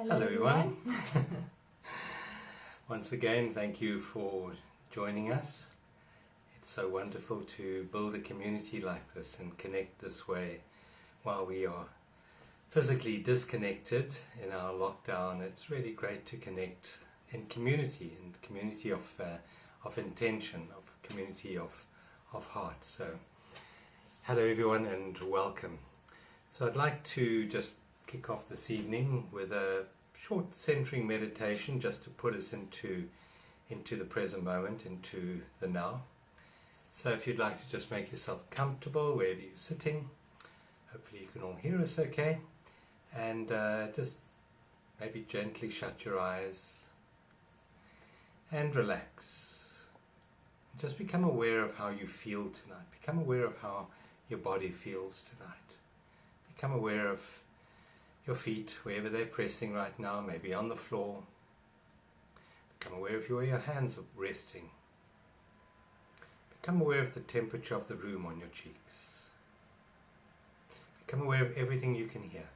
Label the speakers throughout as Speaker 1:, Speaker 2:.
Speaker 1: Hello everyone. Once again, thank you for joining us. It's so wonderful to build a community like this and connect this way while we are physically disconnected in our lockdown. It's really great to connect in community of intention, of community of heart. So hello everyone and welcome. So I'd like to just kick off this evening with a short centering meditation just to put us into the present moment, into the now. So if you'd like to just make yourself comfortable wherever you're sitting, hopefully you can all hear us okay, and just maybe gently shut your eyes and relax. Just become aware of how you feel tonight. Become aware of how your body feels tonight. Become aware of your feet, wherever they're pressing right now, maybe on the floor. Become aware of where your hands are resting. Become aware of the temperature of the room on your cheeks. Become aware of everything you can hear.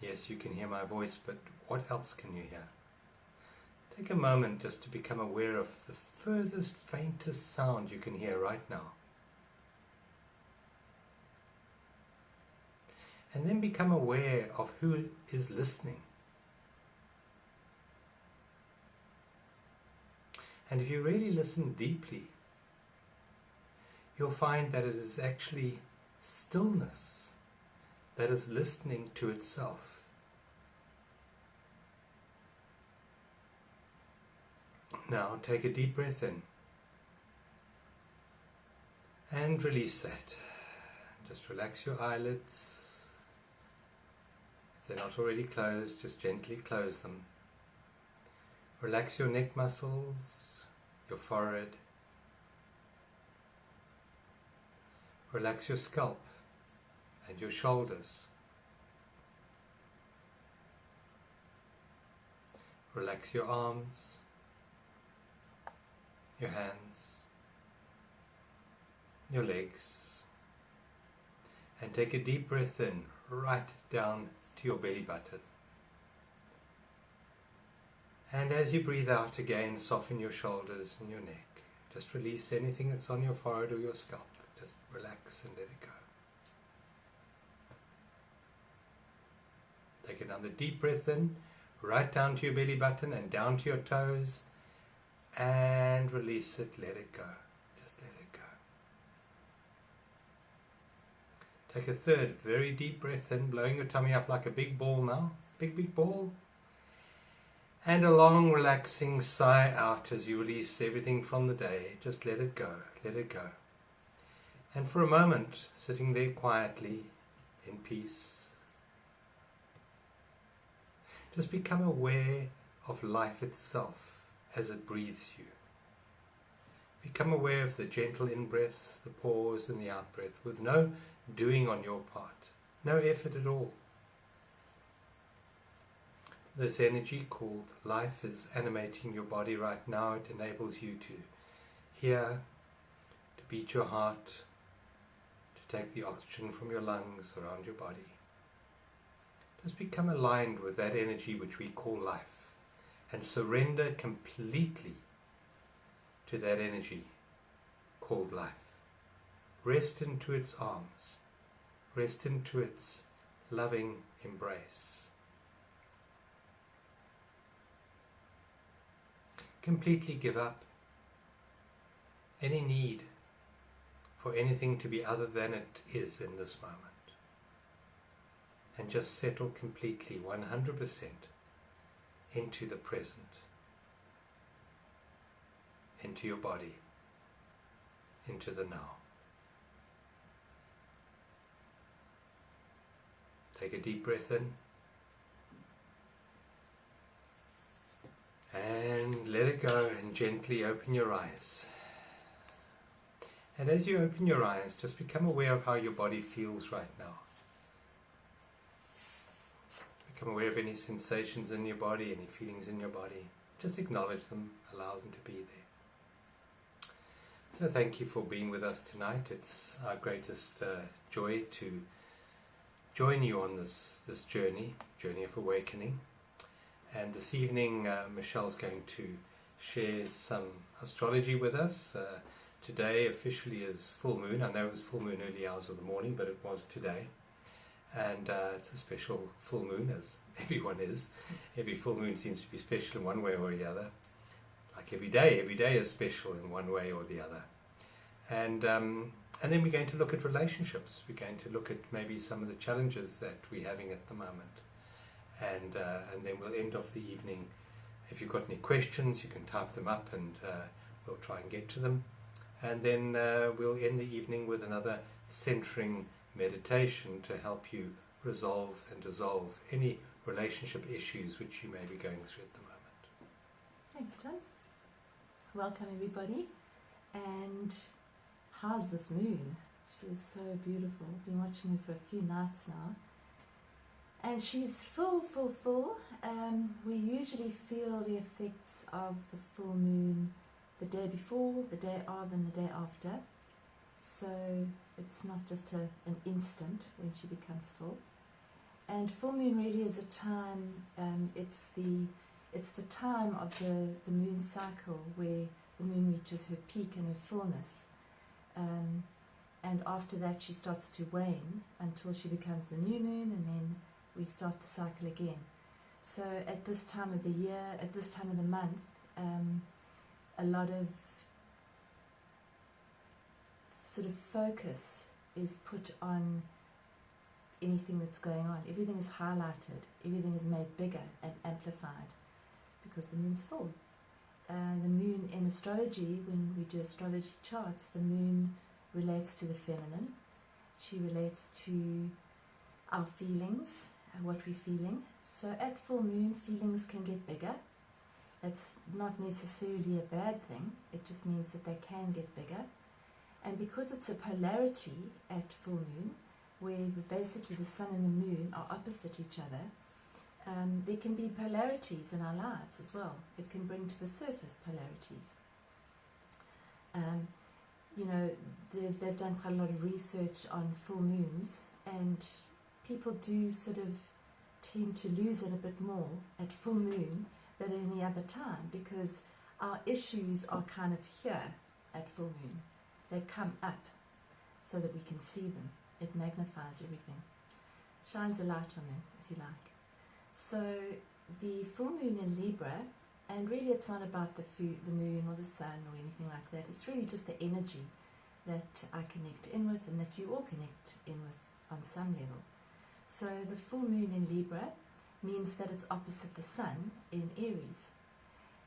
Speaker 1: Yes, you can hear my voice, but what else can you hear? Take a moment just to become aware of the furthest, faintest sound you can hear right now. And then become aware of who is listening. And if you really listen deeply, you'll find that it is actually stillness that is listening to itself. Now take a deep breath in and release that. Just relax your eyelids. If they're not already closed, just gently close them. Relax your neck muscles, your forehead. Relax your scalp and your shoulders. Relax your arms, your hands, your legs. And take a deep breath in, right down to your belly button. And as you breathe out again, soften your shoulders and your neck. Just release anything that's on your forehead or your scalp. Just relax and let it go. Take another deep breath in, right down to your belly button and down to your toes. And release it, let it go. Just let it go. Take a third very deep breath in, blowing your tummy up like a big ball now. Big ball. And a long relaxing sigh out as you release everything from the day. Just let it go, let it go. And for a moment, sitting there quietly, in peace, just become aware of life itself as it breathes you. Become aware of the gentle in-breath, the pause and the out-breath, with no doing on your part, no effort at all. This energy called life is animating your body right now. It enables you to hear, to beat your heart, to take the oxygen from your lungs around your body. Just become aligned with that energy which we call life and surrender completely to that energy called life. Rest into its arms. Rest into its loving embrace. Completely give up any need for anything to be other than it is in this moment. And just settle completely, 100%, into the present, into your body, into the now. Take a deep breath in and let it go, and gently open your eyes. And as you open your eyes, just become aware of how your body feels right now. Become aware of any sensations in your body, any feelings in your body. Just acknowledge them, allow them to be there. So thank you for being with us tonight. It's our greatest joy to join you on this journey of awakening. And this evening Michelle's going to share some astrology with us. Today officially is full moon. I know it was full moon early hours of the morning, but it was today. And it's a special full moon, as everyone is. Every full moon seems to be special in one way or the other. Like every day is special in one way or the other. And then we're going to look at relationships. We're going to look at maybe some of the challenges that we're having at the moment. And then we'll end off the evening. If you've got any questions, you can type them up and we'll try and get to them. And then we'll end the evening with another centering meditation to help you resolve and dissolve any relationship issues which you may be going through at the moment.
Speaker 2: Thanks, John. Welcome, everybody. And how's this moon? She is so beautiful. I've been watching her for a few nights now. And she's full. We usually feel the effects of the full moon the day before, the day of, and the day after. So it's not just an instant when she becomes full. And full moon really is a time, it's the time of the moon cycle where the moon reaches her peak and her fullness. And after that she starts to wane until she becomes the new moon, and then we start the cycle again. So at this time of the year, at this time of the month, a lot of sort of focus is put on anything that's going on. Everything is highlighted, everything is made bigger and amplified because the moon's full. The moon in astrology, when we do astrology charts, the moon relates to the feminine. She relates to our feelings, what we're feeling. So at full moon, feelings can get bigger. It's not necessarily a bad thing, it just means that they can get bigger. And because it's a polarity at full moon, where basically the sun and the moon are opposite each other, there can be polarities in our lives as well. It can bring to the surface polarities. They've done quite a lot of research on full moons, and people do sort of tend to lose it a bit more at full moon than any other time, because our issues are kind of here at full moon. They come up so that we can see them. It magnifies everything, shines a light on them, if you like. So the full moon in Libra, and really it's not about the moon or the sun or anything like that. It's really just the energy that I connect in with and that you all connect in with on some level. So the full moon in Libra means that it's opposite the sun in Aries.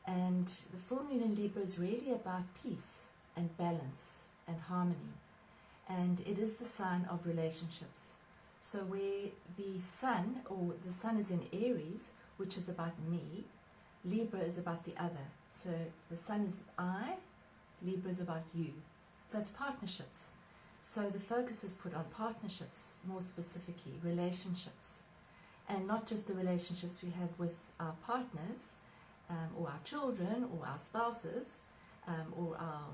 Speaker 2: And the full moon in Libra is really about peace and balance and harmony. And it is the sign of relationships. So where the sun is in Aries, which is about me, Libra is about the other. So the sun is I, Libra is about you. So it's partnerships. So the focus is put on partnerships, more specifically relationships. And not just the relationships we have with our partners, or our children, or our spouses, or our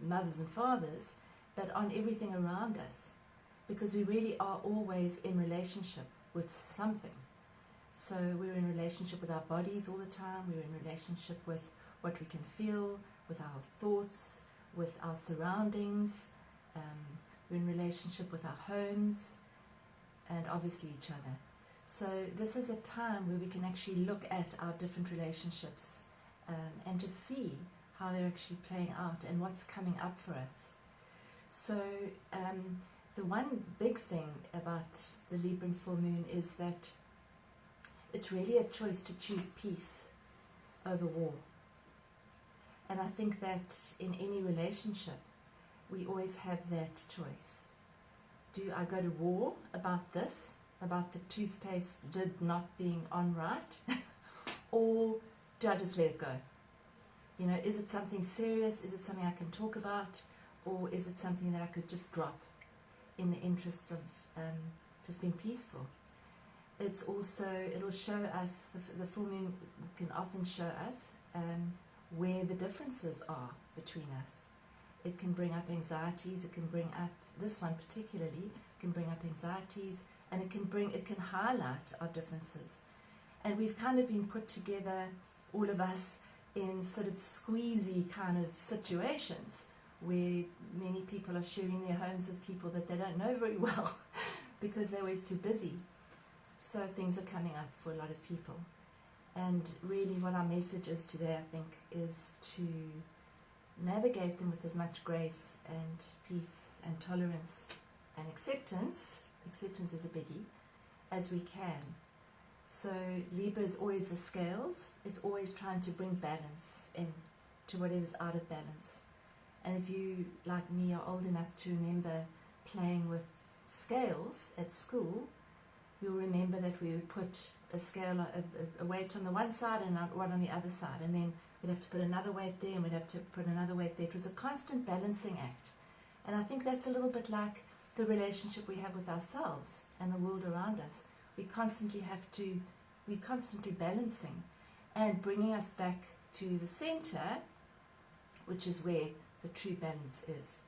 Speaker 2: mothers and fathers, but on everything around us. Because we really are always in relationship with something. So we're in relationship with our bodies all the time, we're in relationship with what we can feel, with our thoughts, with our surroundings, we're in relationship with our homes, and obviously each other. So this is a time where we can actually look at our different relationships and just see how they're actually playing out and what's coming up for us. So the one big thing about the Libra full moon is that it's really a choice to choose peace over war. And I think that in any relationship, we always have that choice. Do I go to war about this, about the toothpaste lid not being on right, or do I just let it go? You know, is it something serious? Is it something I can talk about? Or is it something that I could just drop in the interests of just being peaceful? It's also, it'll show us, the full moon can often show us where the differences are between us. It can bring up anxieties, it can bring up, this one particularly, can bring up anxieties, and it can highlight our differences. And we've kind of been put together, all of us, in sort of squeezy kind of situations where many people are sharing their homes with people that they don't know very well because they're always too busy. So things are coming up for a lot of people. And really what our message is today, I think, is to navigate them with as much grace and peace and tolerance and acceptance is a biggie, as we can. So Libra is always the scales. It's always trying to bring balance in to whatever's out of balance. And if you, like me, are old enough to remember playing with scales at school, you'll remember that we would put a scale, a weight on the one side and one on the other side, and then we'd have to put another weight there and we'd have to put another weight there. It was a constant balancing act. And I think that's a little bit like the relationship we have with ourselves and the world around us. We're constantly balancing and bringing us back to the center, which is where the true balance is.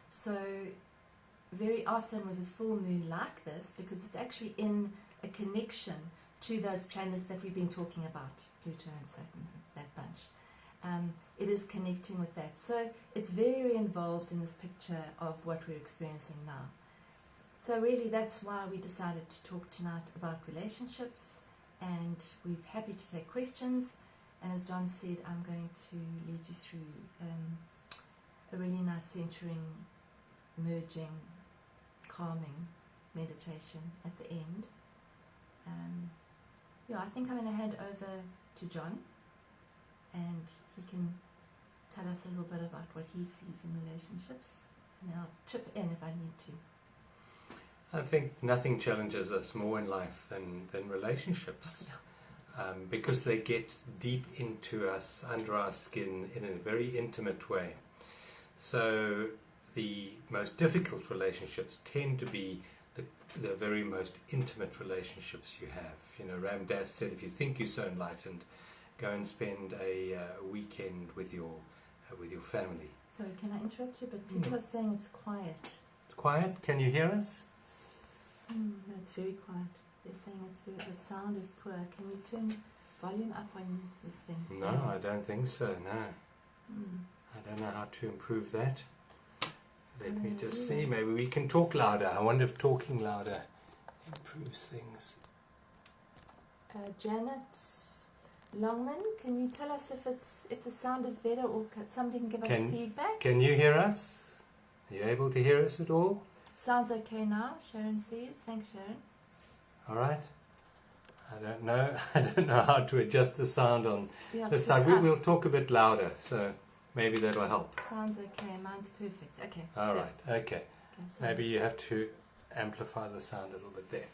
Speaker 2: So very often with a full moon like this, because it's actually in a connection to those planets that we've been talking about, Pluto and Saturn, that bunch, it is connecting with that. So it's very involved in this picture of what we're experiencing now. So really that's why we decided to talk tonight about relationships, and we're happy to take questions. And as John said, I'm going to lead you through a really nice centering, merging, calming meditation at the end. I think I'm going to hand over to John, and he can tell us a little bit about what he sees in relationships, and then I'll chip in if I need to.
Speaker 1: I think nothing challenges us more in life than relationships, because they get deep into us, under our skin, in a very intimate way. So the most difficult relationships tend to be the very most intimate relationships you have. You know, Ram Dass said, if you think you're so enlightened, go and spend a weekend with your family.
Speaker 2: Sorry, can I interrupt you? But people are saying it's quiet.
Speaker 1: It's quiet? Can you hear us?
Speaker 2: No, it's very quiet. They're saying the sound is poor. Can you turn volume up on this thing?
Speaker 1: No, I don't think so, no. I don't know how to improve that. Let me just see. Maybe we can talk louder. I wonder if talking louder improves things.
Speaker 2: Janet Longman, can you tell us if the sound is better, or somebody can give us feedback?
Speaker 1: Can you hear us? Are you able to hear us at all?
Speaker 2: Sounds okay now, Sharon says. Thanks, Sharon.
Speaker 1: All right. I don't know. I don't know how to adjust the sound on this side. We'll talk a bit louder, so maybe that'll help.
Speaker 2: Sounds okay. Mine's perfect. Okay.
Speaker 1: All right. Okay. Maybe you have to amplify the sound a little bit there.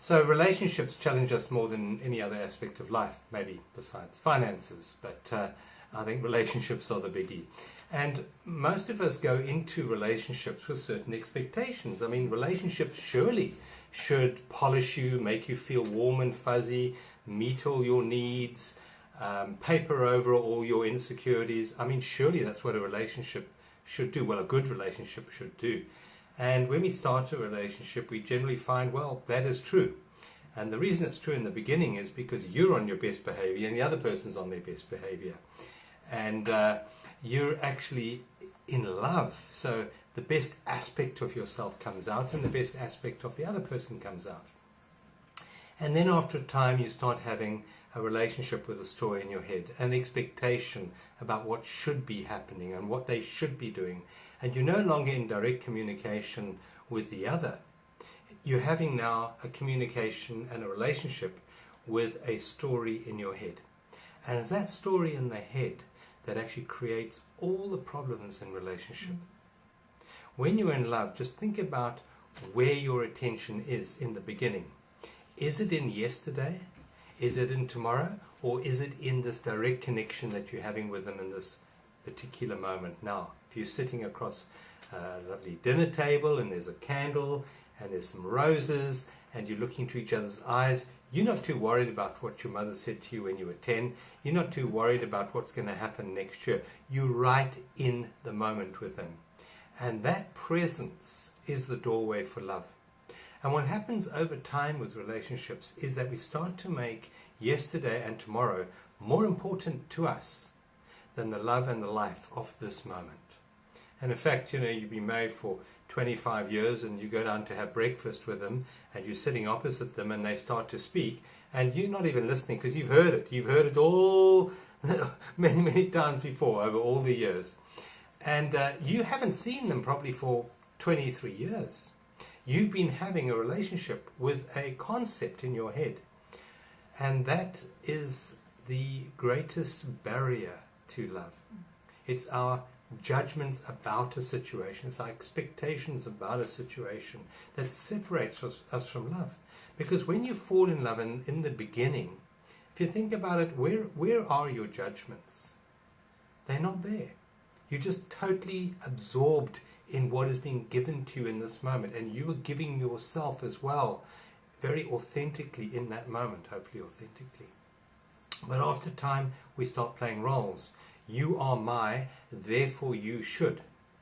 Speaker 1: So relationships challenge us more than any other aspect of life, maybe besides finances, but I think relationships are the biggie. And most of us go into relationships with certain expectations. I mean, relationships surely should polish you, make you feel warm and fuzzy, meet all your needs, paper over all your insecurities. I mean, surely that's what a relationship should do. Well, a good relationship should do. And when we start a relationship, we generally find, well, that is true. And the reason it's true in the beginning is because you're on your best behavior and the other person's on their best behavior. And you're actually in love. So the best aspect of yourself comes out and the best aspect of the other person comes out. And then after a time, you start having a relationship with a story in your head, an expectation about what should be happening and what they should be doing. And you're no longer in direct communication with the other. You're having now a communication and a relationship with a story in your head. And it's that story in the head that actually creates all the problems in relationship. When you're in love, just think about where your attention is in the beginning. Is it in yesterday? Is it in tomorrow? Or is it in this direct connection that you're having with them in this particular moment now? If you're sitting across a lovely dinner table and there's a candle and there's some roses and you're looking into each other's eyes, you're not too worried about what your mother said to you when you were 10. You're not too worried about what's going to happen next year. You're right in the moment with them. And that presence is the doorway for love. And what happens over time with relationships is that we start to make yesterday and tomorrow more important to us than the love and the life of this moment. And in fact, you've been married for 25 years and you go down to have breakfast with them and you're sitting opposite them and they start to speak and you're not even listening because you've heard it. You've heard it all many, many times before over all the years. And you haven't seen them probably for 23 years. You've been having a relationship with a concept in your head. And that is the greatest barrier to love. It's our judgments about a situation. It's our expectations about a situation that separates us from love. Because when you fall in love in the beginning, if you think about it, where are your judgments? They're not there. You're just totally absorbed in what is being given to you in this moment. And you are giving yourself as well, very authentically in that moment, hopefully authentically. But after time, we start playing roles. You are my, therefore you should.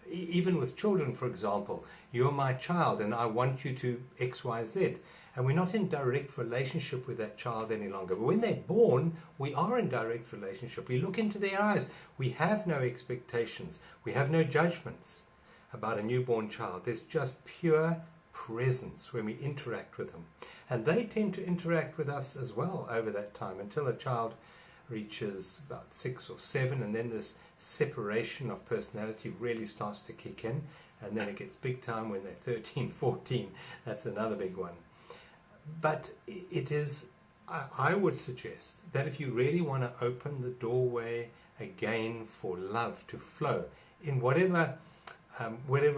Speaker 1: Even with children, for example, you're my child and I want you to X, Y, Z. And we're not in direct relationship with that child any longer. But when they're born, we are in direct relationship. We look into their eyes. We have no expectations. We have no judgments about a newborn child. There's just pure presence when we interact with them. And they tend to interact with us as well over that time until a child reaches about 6 or 7, and then this separation of personality really starts to kick in, and then it gets big time when they're 13, 14. That's another big one. But it is, I would suggest that if you really want to open the doorway again for love to flow in whatever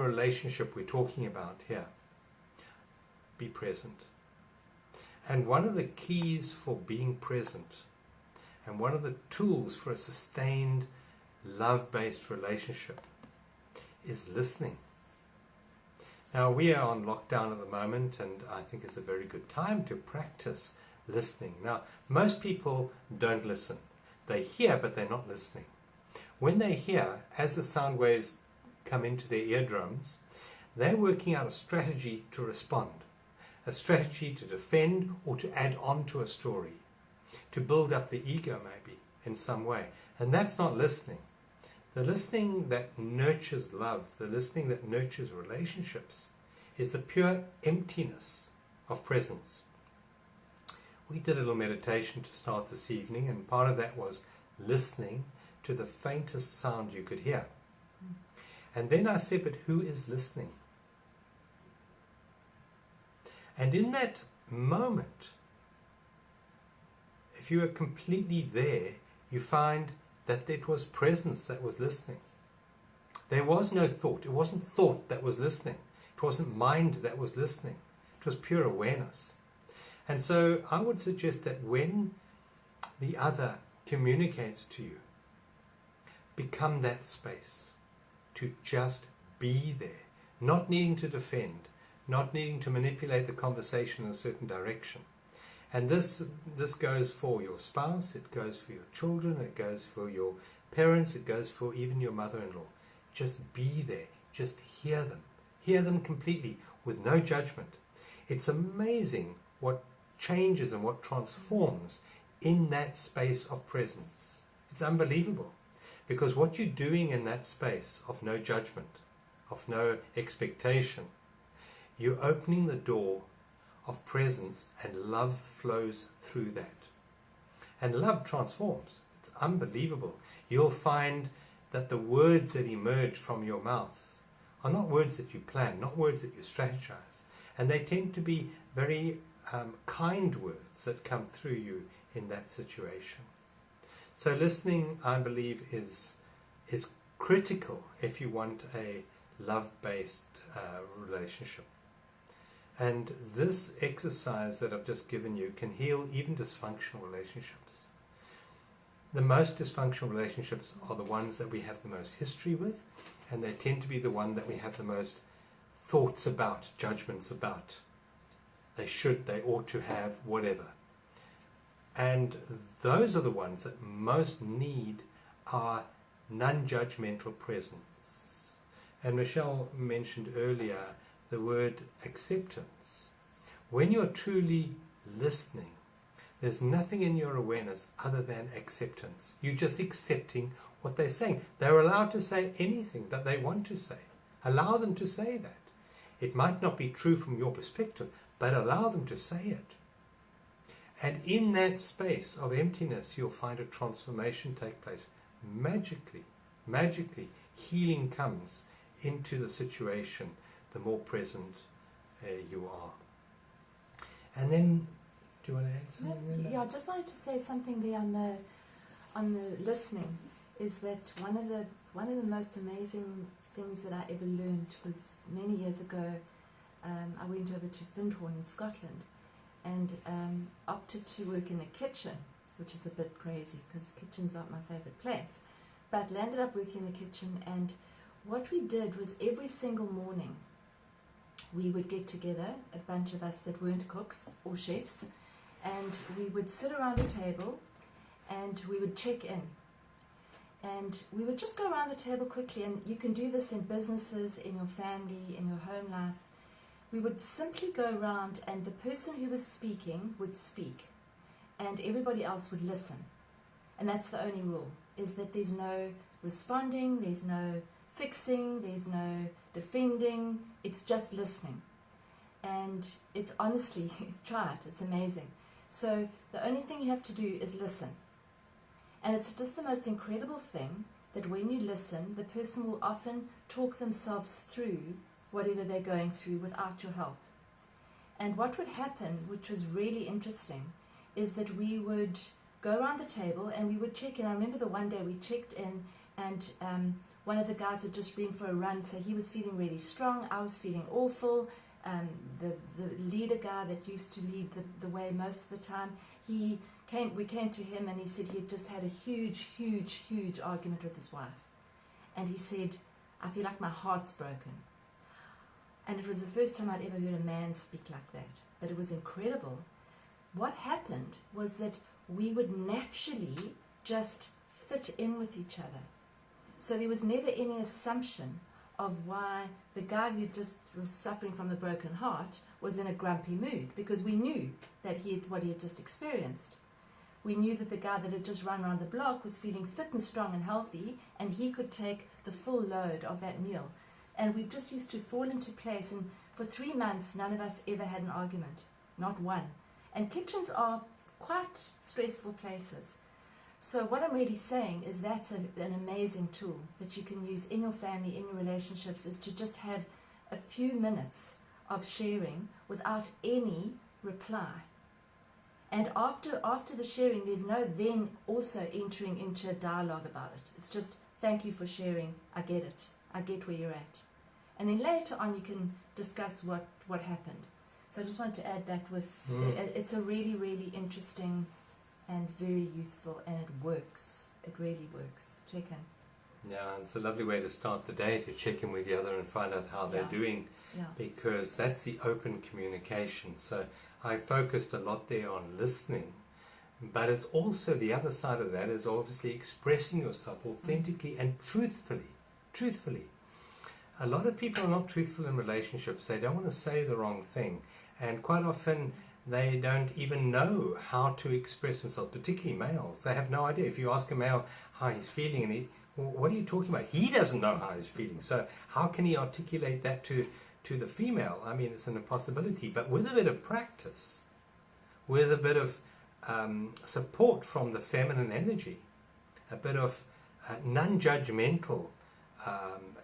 Speaker 1: relationship we're talking about here, be present. And one of the keys for being present and one of the tools for a sustained love-based relationship is listening. Now, we are on lockdown at the moment, and I think it's a very good time to practice listening. Now, most people don't listen. They hear, but they're not listening. When they hear, as the sound waves come into their eardrums, they're working out a strategy to respond, a strategy to defend or to add on to a story, to build up the ego maybe in some way. And that's not listening. The listening that nurtures love, the listening that nurtures relationships, is the pure emptiness of presence. We did a little meditation to start this evening, and part of that was listening to the faintest sound you could hear. And then I said, but who is listening? And in that moment, if you are completely there, you find that it was presence that was listening. There was no thought. It wasn't thought that was listening. It wasn't mind that was listening. It was pure awareness. And so I would suggest that when the other communicates to you, become that space to just be there, not needing to defend, not needing to manipulate the conversation in a certain direction. And this goes for your spouse, it goes for your children, it goes for your parents, it goes for even your mother-in-law. Just be there, just hear them completely with no judgment. It's amazing what changes and what transforms in that space of presence. It's unbelievable, because what you're doing in that space of no judgment, of no expectation, you're opening the door of presence, and love flows through that. And love transforms. It's unbelievable. You'll find that the words that emerge from your mouth are not words that you plan, not words that you strategize. And they tend to be very kind words that come through you in that situation. So listening, I believe, is critical if you want a love-based relationship. And this exercise that I've just given you can heal even dysfunctional relationships. The most dysfunctional relationships are the ones that we have the most history with, and they tend to be the one that we have the most thoughts about, judgments about. They should, they ought to have, whatever. And those are the ones that most need our non-judgmental presence. And Michelle mentioned earlier the word acceptance. When you're truly listening, there's nothing in your awareness other than acceptance. You're just accepting what they're saying. They're allowed to say anything that they want to say. Allow them to say that. It might not be true from your perspective, but allow them to say it. And in that space of emptiness, you'll find a transformation take place. Magically, healing comes into the situation the more present you are. And then, do you want to add something?
Speaker 2: Yeah, I just wanted to say something there on the listening. Is that one of the most amazing things that I ever learned was many years ago. I went over to Findhorn in Scotland and opted to work in the kitchen, which is a bit crazy because kitchens aren't my favourite place, but landed up working in the kitchen. And what we did was every single morning we would get together, a bunch of us that weren't cooks or chefs, and we would sit around a table and we would check in. And we would just go around the table quickly, and you can do this in businesses, in your family, in your home life. We would simply go around and the person who was speaking would speak and everybody else would listen. And that's the only rule, is that there's no responding, there's no fixing, there's no defending, it's just listening. And it's honestly, try it, it's amazing. So the only thing you have to do is listen. And it's just the most incredible thing that when you listen, the person will often talk themselves through whatever they're going through without your help. And what would happen, which was really interesting, is that we would go around the table and we would check in. I remember the one day we checked in and one of the guys had just been for a run, so he was feeling really strong. I was feeling awful. The leader guy that used to lead the way most of the time, we came to him and he said he had just had a huge argument with his wife. And he said, I feel like my heart's broken. And it was the first time I'd ever heard a man speak like that. But it was incredible. What happened was that we would naturally just fit in with each other. So there was never any assumption of why the guy who just was suffering from a broken heart was in a grumpy mood, because we knew that what he had just experienced. We knew that the guy that had just run around the block was feeling fit and strong and healthy, and he could take the full load of that meal. And we just used to fall into place, and for 3 months none of us ever had an argument, not one. And kitchens are quite stressful places. So what I'm really saying is that's an amazing tool that you can use in your family, in your relationships, is to just have a few minutes of sharing without any reply. And after the sharing, there's no then also entering into a dialogue about it. It's just, thank you for sharing, I get it, I get where you're at. And then later on you can discuss what happened. So I just wanted to add that it's a really, really interesting and very useful, and it works. It really works. Check in.
Speaker 1: Yeah, and it's a lovely way to start the day, to check in with the other and find out how they're doing, because that's the open communication. So I focused a lot there on listening, but it's also the other side of that is obviously expressing yourself authentically and truthfully. A lot of people are not truthful in relationships. They don't want to say the wrong thing, and quite often they don't even know how to express themselves, particularly males. They have no idea. If you ask a male how he's feeling, and what are you talking about? He doesn't know how he's feeling. So how can he articulate that to the female? I mean, it's an impossibility. But with a bit of practice, with a bit of support from the feminine energy, a bit of non-judgmental,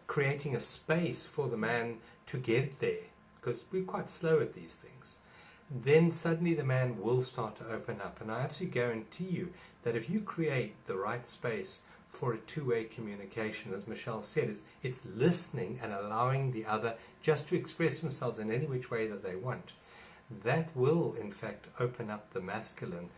Speaker 1: creating a space for the man to get there, because we're quite slow at these things, then suddenly the man will start to open up. And I absolutely guarantee you that if you create the right space for a two-way communication, as Michelle said, it's listening and allowing the other just to express themselves in any which way that they want. That will, in fact, open up the masculine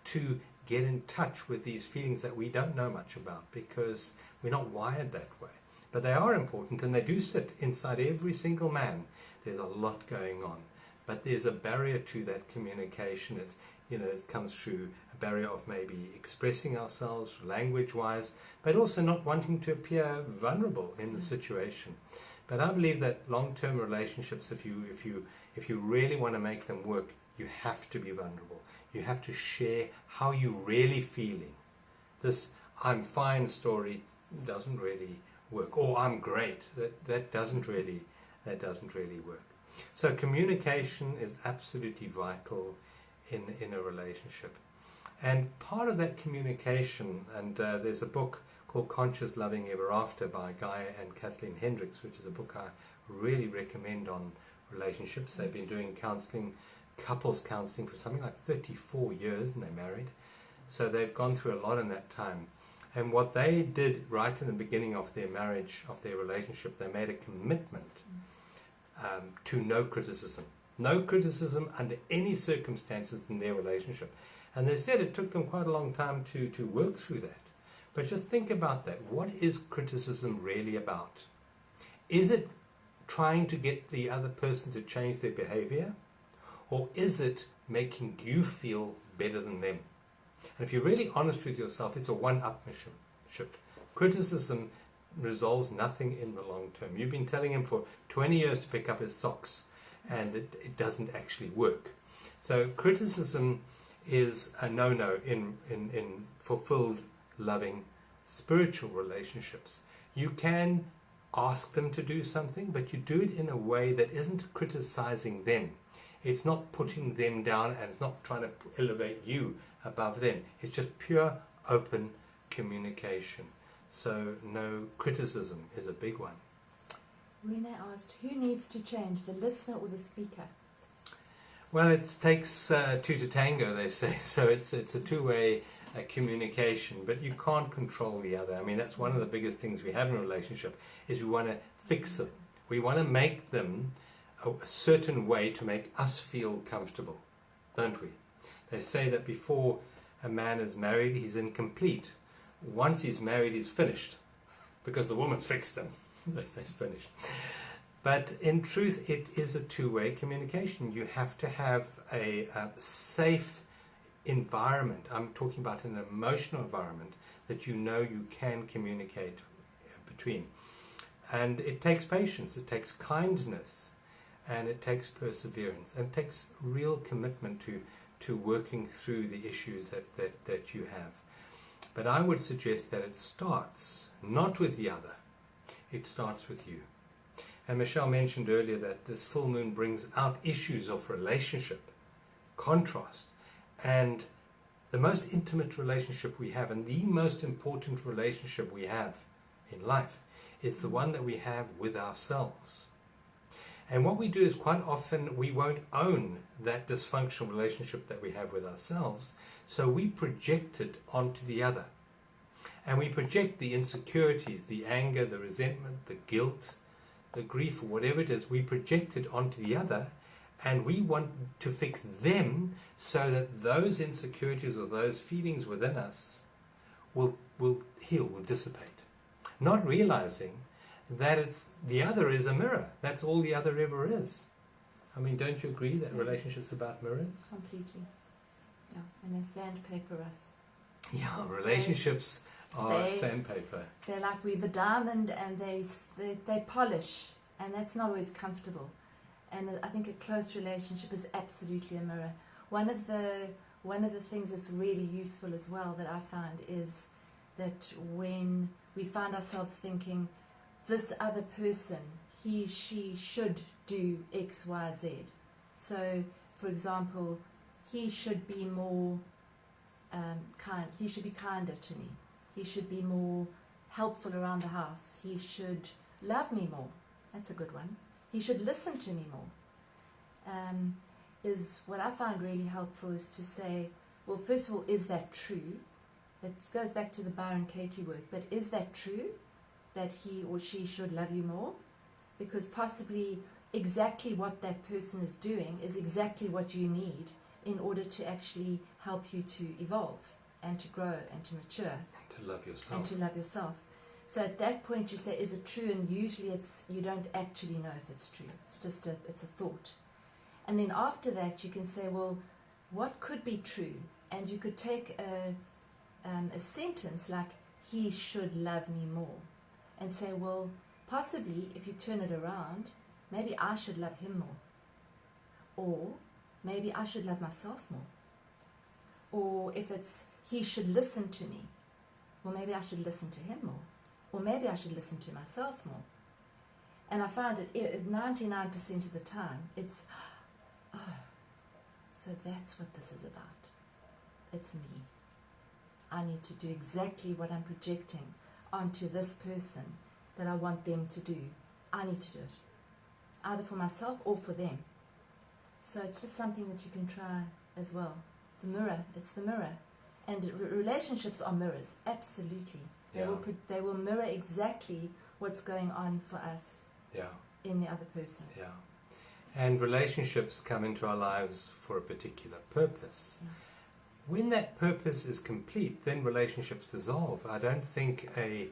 Speaker 1: to get in touch with these feelings that we don't know much about, because we're not wired that way. But they are important, and they do sit inside every single man. There's a lot going on. But there's a barrier to that communication. It comes through a barrier of maybe expressing ourselves language-wise, but also not wanting to appear vulnerable in the situation. But I believe that long-term relationships, if if you really want to make them work, you have to be vulnerable. You have to share how you're really feeling. This "I'm fine" story doesn't really work, or "I'm great." That doesn't really work. So communication is absolutely vital in a relationship. And part of that communication, and there's a book called Conscious Loving Ever After by Guy and Kathleen Hendricks, which is a book I really recommend on relationships. They've been doing counseling, couples counseling, for something like 34 years, and they're married. So they've gone through a lot in that time. And what they did right in the beginning of their marriage, of their relationship, they made a commitment to no criticism. No criticism under any circumstances in their relationship. And they said it took them quite a long time to work through that. But just think about that. What is criticism really about? Is it trying to get the other person to change their behavior? Or is it making you feel better than them? And if you're really honest with yourself, it's a one-upmanship. Criticism resolves nothing in the long term. You've been telling him for 20 years to pick up his socks, and it doesn't actually work. So criticism is a no-no in fulfilled, loving, spiritual relationships. You can ask them to do something, but you do it in a way that isn't criticizing them. It's not putting them down, and it's not trying to elevate you above them. It's just pure, open communication. So no criticism is a big one.
Speaker 2: Rena asked, who needs to change, the listener or the speaker?
Speaker 1: Well, it takes two to tango, they say. So it's a two-way communication, but you can't control the other. I mean, that's one of the biggest things we have in a relationship, is we want to fix them. We want to make them a certain way to make us feel comfortable, don't we? They say that before a man is married, he's incomplete. Once he's married, he's finished, because the woman's fixed him. He's finished. But in truth, it is a two-way communication. You have to have a safe environment. I'm talking about an emotional environment that you know you can communicate between. And it takes patience, it takes kindness, and it takes perseverance, and it takes real commitment to working through the issues that you have. But I would suggest that it starts not with the other, it starts with you. And Michelle mentioned earlier that this full moon brings out issues of relationship, contrast, and the most intimate relationship we have, and the most important relationship we have in life, is the one that we have with ourselves. And what we do is quite often we won't own that dysfunctional relationship that we have with ourselves, so we project it onto the other. And we project the insecurities, the anger, the resentment, the guilt, the grief, or whatever it is, we project it onto the other, and we want to fix them so that those insecurities or those feelings within us will heal, will dissipate. Not realizing that the other is a mirror. That's all the other ever is. I mean, don't you agree that relationships about mirrors?
Speaker 2: Completely. Yeah, and they sandpaper us.
Speaker 1: Yeah, relationships are sandpaper.
Speaker 2: They're like we've a diamond, and they polish, and that's not always comfortable. And I think a close relationship is absolutely a mirror. One of the things that's really useful as well that I find is that when we find ourselves thinking, this other person, he, she should do X, Y, Z. So, for example, he should be more kind. He should be kinder to me. He should be more helpful around the house. He should love me more. That's a good one. He should listen to me more. Is what I find really helpful is to say, well, first of all, is that true? It goes back to the Byron Katie work, but is that true that he or she should love you more? Because possibly exactly what that person is doing is exactly what you need in order to actually help you to evolve and to grow and to mature.
Speaker 1: And to love yourself.
Speaker 2: And to love yourself. So at that point you say, is it true? And usually you don't actually know if it's true. It's just it's a thought. And then after that you can say, well, what could be true? And you could take a sentence like, he should love me more. And say, well, possibly if you turn it around, maybe I should love him more. Or maybe I should love myself more. Or if it's he should listen to me, well, maybe I should listen to him more. Or maybe I should listen to myself more. And I find it 99% of the time, it's, oh, so that's what this is about. It's me. I need to do exactly what I'm projecting onto this person that I want them to do. I need to do it, either for myself or for them. So it's just something that you can try as well. The mirror, it's the mirror. And relationships are mirrors, absolutely. They will mirror exactly what's going on for us in the other person.
Speaker 1: Yeah. And relationships come into our lives for a particular purpose.
Speaker 2: Yeah.
Speaker 1: When that purpose is complete, then relationships dissolve. I don't think a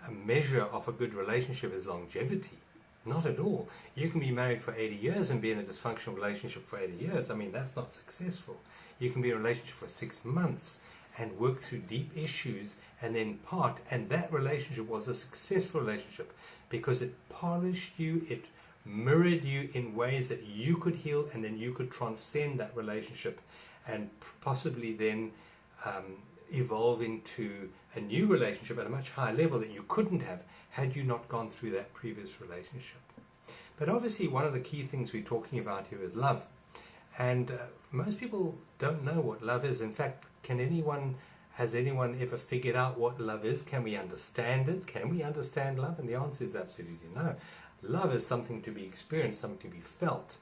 Speaker 1: measure of a good relationship is longevity. Not at all. You can be married for 80 years and be in a dysfunctional relationship for 80 years. I mean, that's not successful. You can be in a relationship for 6 months and work through deep issues and then part. And that relationship was a successful relationship because it polished you, it mirrored you in ways that you could heal, and then you could transcend that relationship and possibly then evolve into a new relationship at a much higher level that you couldn't have had you not gone through that previous relationship. But obviously one of the key things we're talking about here is love. And most people don't know what love is. In fact, has anyone ever figured out what love is? Can we understand it? Can we understand love? And the answer is absolutely no. Love is something to be experienced, something to be felt.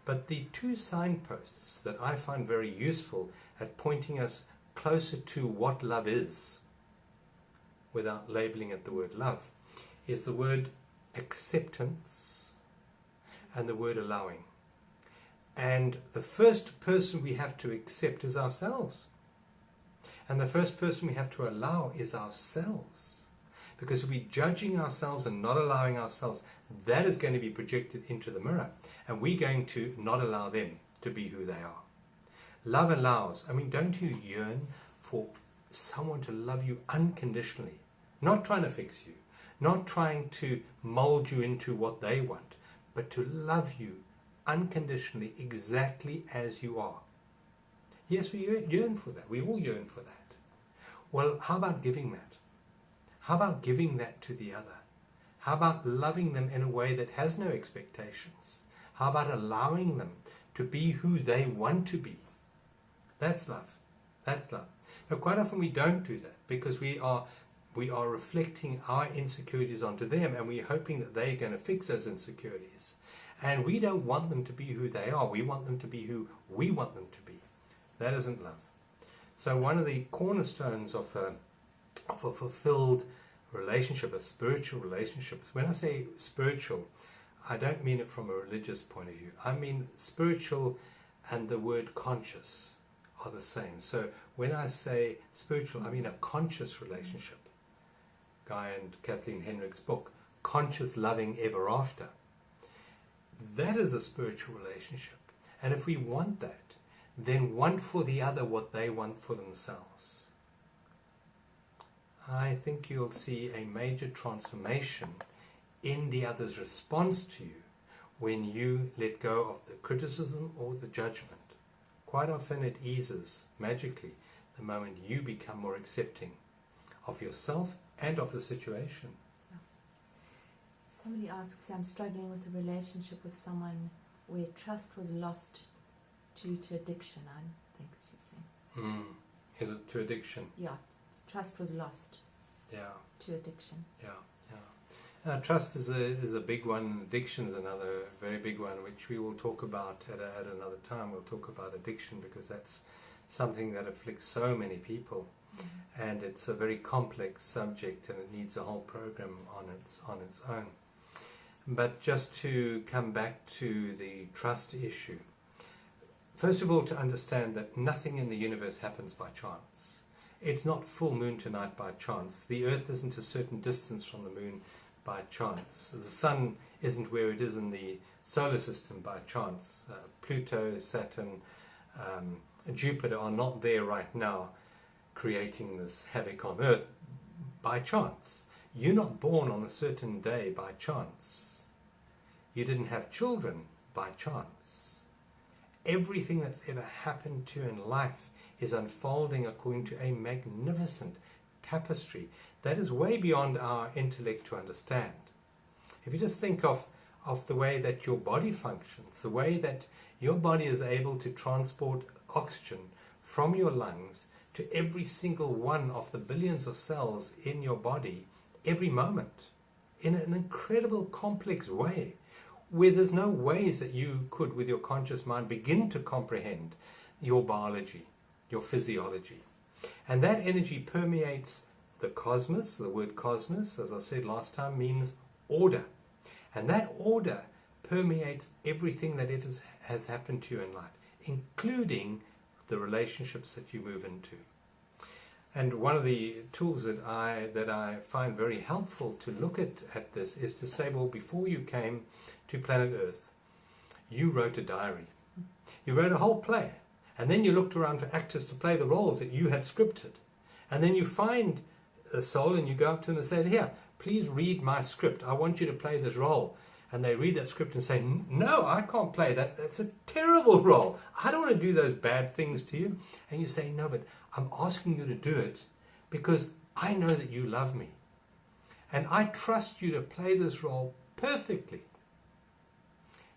Speaker 1: But the two signposts that I find very useful at pointing us closer to what love is, without labeling it the word love, is the word acceptance and the word allowing. And the first person we have to accept is ourselves. And the first person we have to allow is ourselves. Because if we're judging ourselves and not allowing ourselves, that is going to be projected into the mirror. And we're going to not allow them to be who they are. Love allows. I mean, don't you yearn for someone to love you unconditionally? Not trying to fix you. Not trying to mold you into what they want. But to love you unconditionally exactly as you are. Yes, we yearn for that. We all yearn for that. Well, how about giving that? How about giving that to the other? How about loving them in a way that has no expectations? How about allowing them to be who they want to be? That's love. That's love. But quite often we don't do that because we are reflecting our insecurities onto them, and we're hoping that they're going to fix those insecurities. And we don't want them to be who they are. We want them to be who we want them to be. That isn't love. So one of the cornerstones of a fulfilled relationship, a spiritual relationship, when I say spiritual, I don't mean it from a religious point of view. I mean spiritual and the word conscious are the same. So when I say spiritual, I mean a conscious relationship. Guy and Kathleen Henrich's book, Conscious Loving Ever After. That is a spiritual relationship. And if we want that, then want for the other what they want for themselves. I think you'll see a major transformation in the other's response to you when you let go of the criticism or the judgment. Quite often it eases magically the moment you become more accepting of yourself and of the situation.
Speaker 2: Somebody asks, I'm struggling with a relationship with someone where trust was lost due to addiction, I think she's saying.
Speaker 1: Is it to addiction?
Speaker 2: Yeah, trust was lost to addiction.
Speaker 1: Trust is a big one. Addiction is another very big one, which we will talk about at another time. We'll talk about addiction because that's something that afflicts so many people. And it's a very complex subject, and it needs a whole program on its own. But just to come back to the trust issue, first of all, to understand that nothing in the universe happens by chance. It's not full moon tonight by chance. The earth isn't a certain distance from the moon by chance. The sun isn't where it is in the solar system by chance. Pluto, Saturn, Jupiter are not there right now creating this havoc on earth by chance. You're not born on a certain day by chance. You didn't have children by chance. Everything that's ever happened to you in life is unfolding according to a magnificent tapestry that is way beyond our intellect to understand. If you just think of the way that your body functions, the way that your body is able to transport oxygen from your lungs to every single one of the billions of cells in your body every moment, in an incredible complex way, where there's no ways that you could, with your conscious mind, begin to comprehend your biology, your physiology. And that energy permeates the cosmos. The word cosmos, as I said last time, means order. And that order permeates everything that ever has happened to you in life, including the relationships that you move into. And one of the tools that I find very helpful to look at this is to say, well, before you came to planet Earth, you wrote a diary. You wrote a whole play. And then you looked around for actors to play the roles that you had scripted. And then you find a soul and you go up to them and say, here, please read my script. I want you to play this role. And they read that script and say, no, I can't play that. That's a terrible role. I don't want to do those bad things to you. And you say, no, but I'm asking you to do it because I know that you love me. And I trust you to play this role perfectly.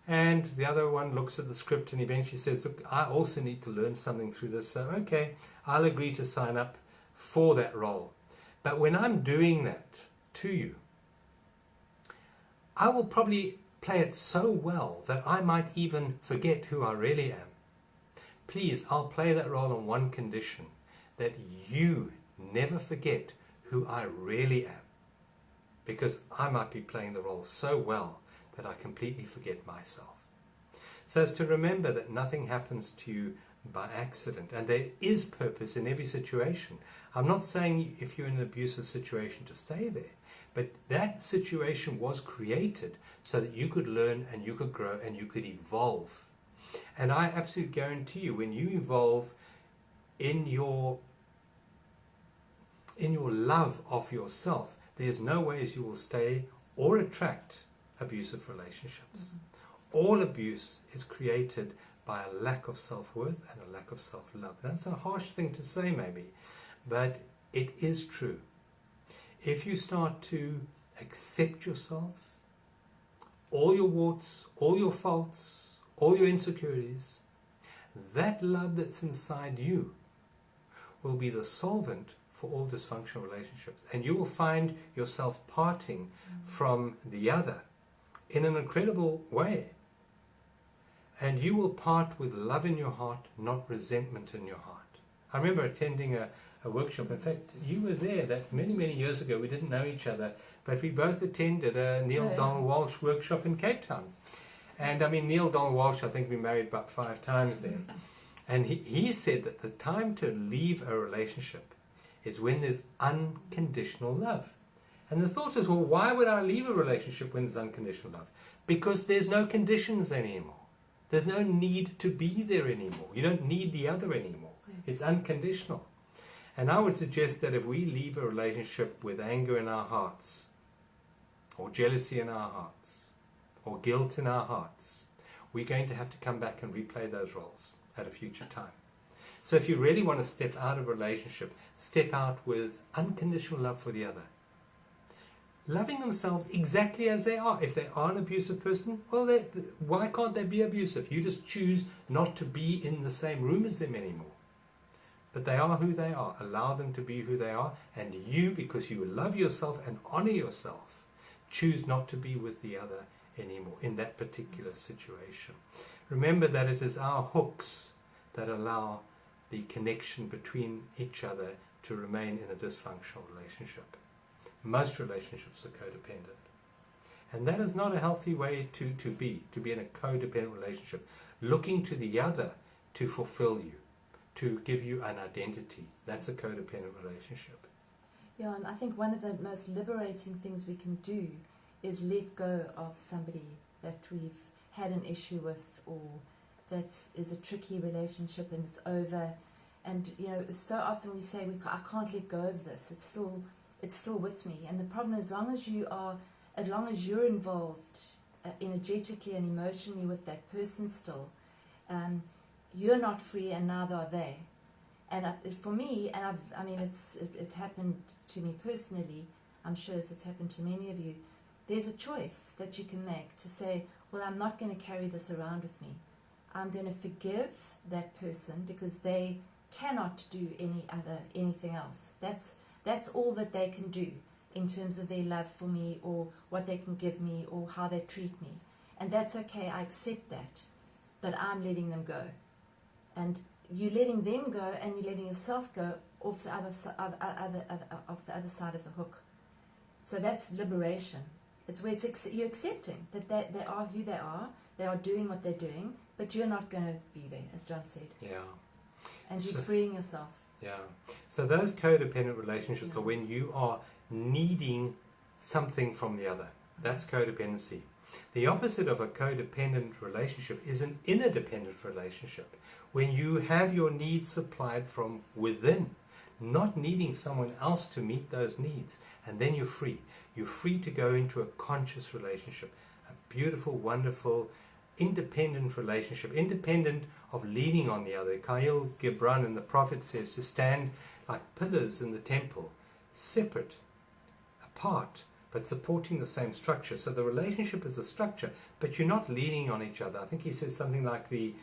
Speaker 1: And the other one looks at the script and eventually says, look, I also need to learn something through this. So, okay, I'll agree to sign up for that role. But when I'm doing that to you, I will probably play it so well that I might even forget who I really am. Please, I'll play that role on one condition, that you never forget who I really am. Because I might be playing the role so well that I completely forget myself. So as to remember that nothing happens to you by accident, and there is purpose in every situation. I'm not saying if you're in an abusive situation to stay there, but that situation was created so that you could learn and you could grow and you could evolve. And I absolutely guarantee you, when you evolve in your love of yourself, there's no ways you will stay or attract abusive relationships. Mm-hmm. All abuse is created by a lack of self-worth and a lack of self-love. That's a harsh thing to say maybe, but it is true. If you start to accept yourself, all your warts, all your faults, all your insecurities, that love that's inside you will be the solvent for all dysfunctional relationships. And you will find yourself parting from the other in an incredible way. And you will part with love in your heart, not resentment in your heart. I remember attending a workshop. In fact, you were there that many, many years ago. We didn't know each other, but we both attended a Neil Donald Walsh workshop in Cape Town. And I mean, Neil Donald Walsh, I think we married about 5 times there. And he said that the time to leave a relationship is when there's unconditional love. And the thought is, well, why would I leave a relationship when there's unconditional love? Because there's no conditions anymore. There's no need to be there anymore. You don't need the other anymore. It's unconditional. And I would suggest that if we leave a relationship with anger in our hearts, or jealousy in our hearts, or guilt in our hearts, we're going to have to come back and replay those roles at a future time. So if you really want to step out of a relationship, step out with unconditional love for the other. Loving themselves exactly as they are. If they are an abusive person, well, why can't they be abusive? You just choose not to be in the same room as them anymore. But they are who they are. Allow them to be who they are. And you, because you love yourself and honor yourself, choose not to be with the other anymore in that particular situation. Remember that it is our hooks that allow the connection between each other to remain in a dysfunctional relationship. Most relationships are codependent. And that is not a healthy way to be in a codependent relationship, looking to the other to fulfill you, to give you an identity. That's a codependent relationship.
Speaker 2: Yeah, and I think one of the most liberating things we can do is let go of somebody that we've had an issue with, or that is a tricky relationship and it's over. And, you know, so often we say, I can't let go of this. It's still with me. And the problem is, as long as you're involved energetically and emotionally with that person still, you're not free and neither are they. And for me, and I mean, it's happened to me personally, I'm sure it's happened to many of you, there's a choice that you can make to say, well, I'm not going to carry this around with me. I'm going to forgive that person because they cannot do anything else. That's all that they can do in terms of their love for me or what they can give me or how they treat me. And that's okay, I accept that. But I'm letting them go. And you're letting them go and you're letting yourself go off the other side of the hook. So that's liberation. It's where you're accepting that they are who they are doing what they're doing, but you're not going to be there, as John said.
Speaker 1: Yeah.
Speaker 2: And you're freeing yourself.
Speaker 1: Yeah. So those codependent relationships are when you are needing something from the other. That's codependency. The opposite of a codependent relationship is an interdependent relationship, when you have your needs supplied from within, not needing someone else to meet those needs, and then you're free. You're free to go into a conscious relationship, a beautiful, wonderful, independent relationship, independent of leaning on the other. Kyle Gibran and the Prophet says to stand like pillars in the temple, separate, apart, but supporting the same structure. So the relationship is a structure, but you're not leaning on each other. I think he says something like the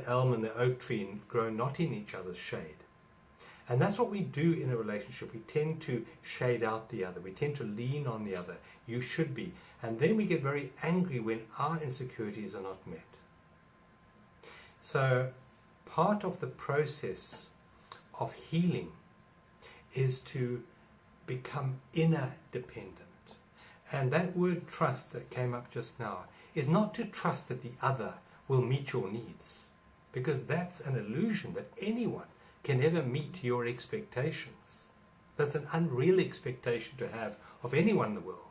Speaker 1: elm and the oak tree grow not in each other's shade. And that's what we do in a relationship. We tend to shade out the other. We tend to lean on the other. You should be. And then we get very angry when our insecurities are not met. So part of the process of healing is to become inner dependent. And that word trust that came up just now is not to trust that the other will meet your needs, because that's an illusion that anyone can ever meet your expectations. That's an unreal expectation to have of anyone in the world.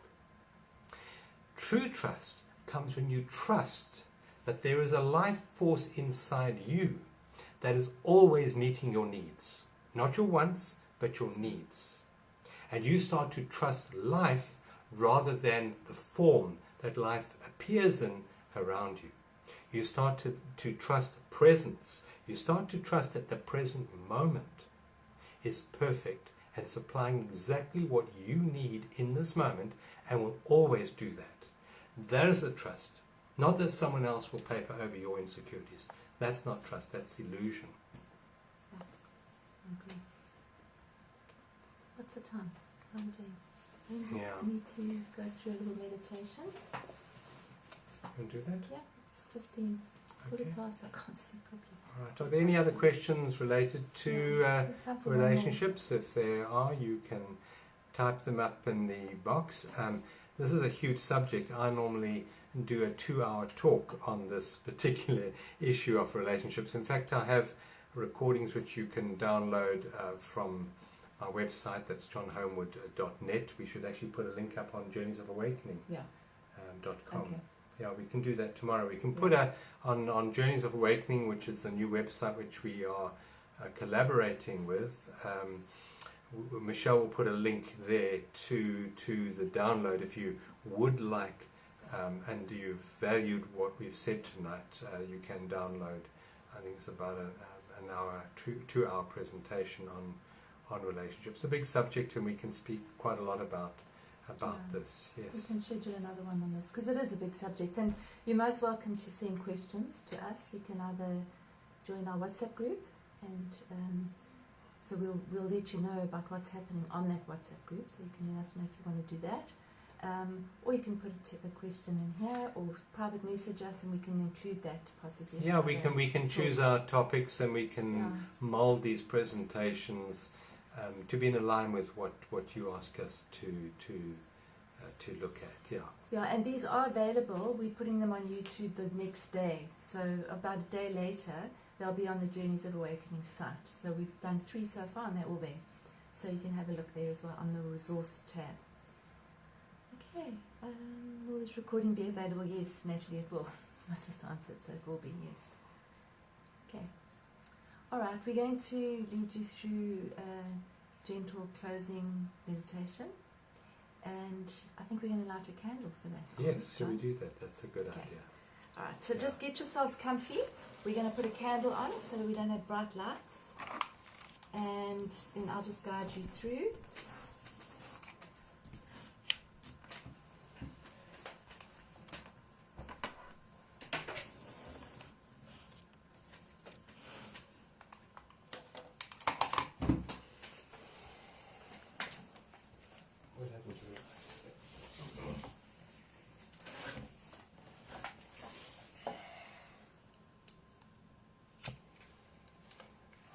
Speaker 1: True trust comes when you trust that there is a life force inside you that is always meeting your needs. Not your wants, but your needs. And you start to trust life rather than the form that life appears in around you. You start to trust presence. You start to trust that the present moment is perfect and supplying exactly what you need in this moment and will always do that. That is a trust. Not that someone else will paper over your insecurities. That's not trust, that's illusion.
Speaker 2: Yeah, I agree. What's the time? How are we doing? We need to go through a little meditation.
Speaker 1: You want to do that?
Speaker 2: Yeah, it's 15.
Speaker 1: Okay.
Speaker 2: Past, I can't see properly.
Speaker 1: All right. Are there any other questions related to relationships? If there are, you can type them up in the box. This is a huge subject. I normally do a 2-hour talk on this particular issue of relationships. In fact, I have recordings which you can download from our website. That's johnhomewood.net. We should actually put a link up on journeysofawakening.com.
Speaker 2: Okay.
Speaker 1: Yeah, we can do that tomorrow. We can put on Journeys of Awakening, which is the new website which we are collaborating with. Michelle will put a link there to the download if you would like, and you've valued what we've said tonight. You can download. I think it's about an hour, 2-hour presentation on relationships. It's a big subject, and we can speak quite a lot about this. Yes.
Speaker 2: We can schedule another one on this because it is a big subject, and you're most welcome to send questions to us. You can either join our WhatsApp group, and so we'll let you know about what's happening on that WhatsApp group, so you can let us know if you want to do that. Or you can put a question in here, or private message us, and we can include that possibly.
Speaker 1: Yeah, we can choose our topics, and we can mold these presentations to be in line with what you ask us to look at.
Speaker 2: Yeah, and these are available. We're putting them on YouTube the next day, so about a day later they'll be on the Journeys of Awakening site. So we've done 3 so far, and they're all there, so you can have a look there as well on the resource tab. Okay, will this recording be available? Yes, Natalie, it will. I just answered, so it will be, yes. Okay. Alright, we're going to lead you through a gentle closing meditation, and I think we're going to light a candle for that.
Speaker 1: Yes, should we do that? That's a good idea.
Speaker 2: Alright, so just get yourselves comfy. We're going to put a candle on so that we don't have bright lights. And then I'll just guide you through.